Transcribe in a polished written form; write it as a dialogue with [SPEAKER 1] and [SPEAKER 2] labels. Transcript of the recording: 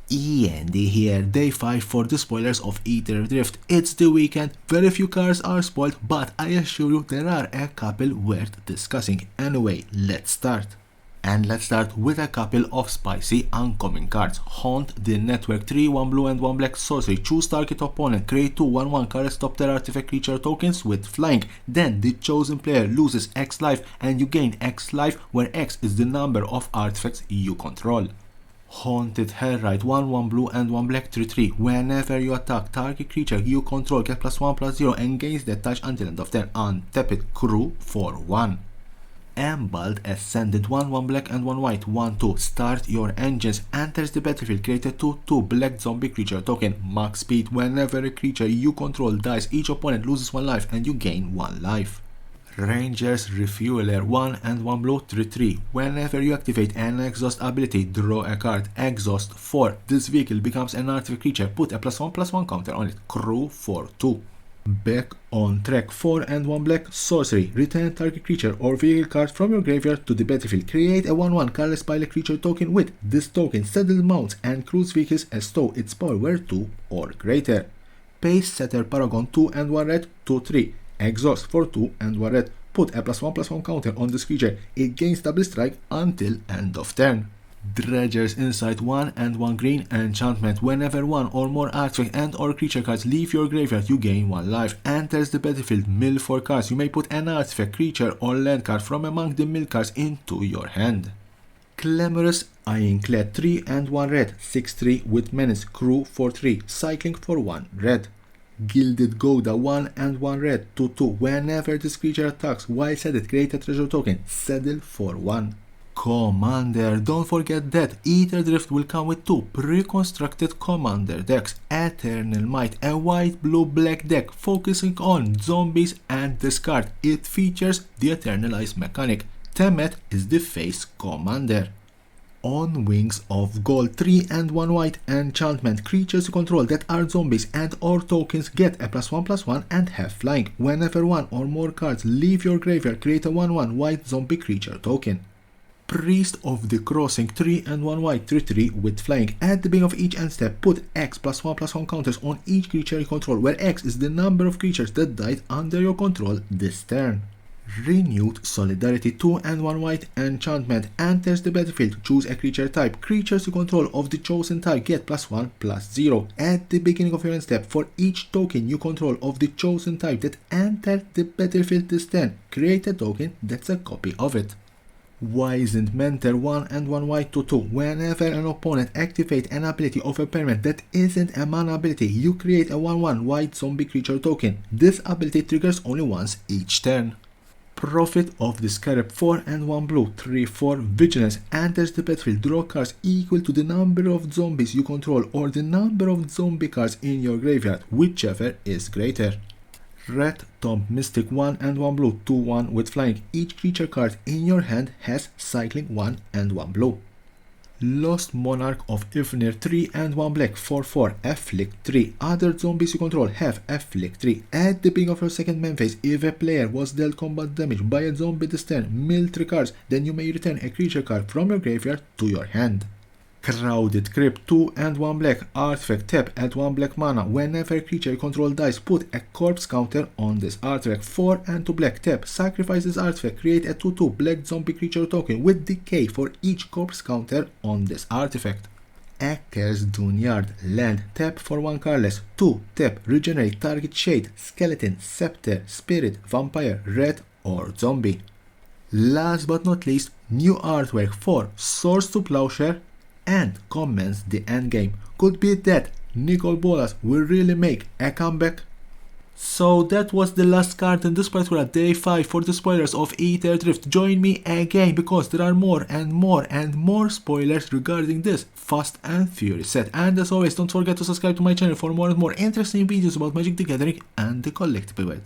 [SPEAKER 1] E.N.D here, day 5 for the spoilers of Aetherdrift. It's the weekend, very few cars are spoiled, but I assure you there are a couple worth discussing. Anyway, let's start. And let's start with a couple of spicy uncommon cards. Haunt the network 3, 1 blue and 1 black sorcery. Choose target opponent, create 2 1/1 cards, stop their artifact creature tokens with flying. Then the chosen player loses X life and you gain X life, where X is the number of artifacts you control. Haunted Hellride 1/1 blue and 1 black 3/3. Whenever you attack target creature you control, get +1/+0 and gains that touch until end of turn. Untap it, crew for 1. Embald Ascended 1/1 black and 1 white 1/2. Start your engines. Enters the battlefield, create a 2/2 black zombie creature token. Max speed. Whenever a creature you control dies, each opponent loses 1 life and you gain 1 life. Ranger's Refueler 1 and 1 blue 3/3. Whenever you activate an exhaust ability, draw a card. Exhaust 4. This vehicle becomes an artifact creature. Put a +1/+1 counter on it. Crew for 2. Back on track 4 and 1 black sorcery. Return target creature or vehicle card from your graveyard to the battlefield. Create a 1/1 colorless pilot creature token with this token. Saddle mounts and cruise vehicles as though its power were 2 or greater. Pace Setter Paragon 2 and 1 red 2/3. Exhaust for 2 and 1 red. Put a +1/+1 counter on this creature. It gains double strike until end of turn. Dredger's Insight 1 and 1 green enchantment. Whenever 1 or more artifact and or creature cards leave your graveyard, you gain 1 life. Enters the battlefield, mill 4 cards. You may put an artifact, creature or land card from among the mill cards into your hand. Clamorous Ironclad 3 and 1 red 6/3 with menace. Crew for 3. Cycling for 1 red. Gilded Gouda 1 and 1 red 2/2. Whenever this creature attacks while saddled, create a treasure token. Saddle for 1. Commander, don't forget that Aetherdrift will come with 2 pre-constructed commander decks. Eternal Might, a white blue black deck focusing on zombies and discard. It features the Eternalize mechanic. Temet is the face commander. On Wings of Gold 3 and 1 white enchantment. Creatures you control that are zombies and or tokens get a +1/+1 and have flying. Whenever 1 or more cards leave your graveyard, create a 1/1 white zombie creature token. Priest of the Crossing 3 and 1 white 3/3 with flying. At the beginning of each end step, put X +1/+1 counters on each creature you control, where X is the number of creatures that died under your control this turn. Renewed Solidarity 2 and 1 white enchantment. Enters the battlefield, choose a creature type. Creatures you control of the chosen type get +1/+0. At the beginning of your end step, for each token you control of the chosen type that entered the battlefield this turn, create a token that's a copy of it. Wizened Mentor 1 and 1 white 2/2. Whenever an opponent activates an ability of a permanent that isn't a mana ability, you create a 1/1 white zombie creature token. This ability triggers only once each turn. Prophet of the Scarab 4 and 1 blue 3/4. Vigilance. Enters the battlefield, draw cards equal to the number of zombies you control or the number of zombie cards in your graveyard, whichever is greater. Red Tomb Mystic 1 and 1 blue 2/1 with flying. Each creature card in your hand has cycling 1 and 1 blue. Lost Monarch of Ifnir 3 and 1 black 4/4. Afflict 3. Other zombies you control have Afflict 3. At the beginning of your second main phase, if a player was dealt combat damage by a zombie this turn, mill 3 cards, then you may return a creature card from your graveyard to your hand. Crowded Crypt 2 and 1 black artifact. Tap at 1 black mana. Whenever a creature you control dies, put a corpse counter on this artifact. 4 and 2 black. Tap. Sacrifice this artifact. Create a 2/2 black zombie creature token with decay for each corpse counter on this artifact. Acker's Dunyard land. Tap for 1 colorless. 2. Tap. Regenerate target shade, skeleton, scepter, spirit, vampire, red or zombie. Last but not least, new artwork for Swords to Plowshare and commence the endgame. Could be that Nicol Bolas will really make a comeback. So that was the last card in this particular day 5 for the spoilers of Aetherdrift. Join me again because there are more and more and more spoilers regarding this Fast and Furious set. And as always, don't forget to subscribe to my channel for more and more interesting videos about Magic the Gathering and the collectible world.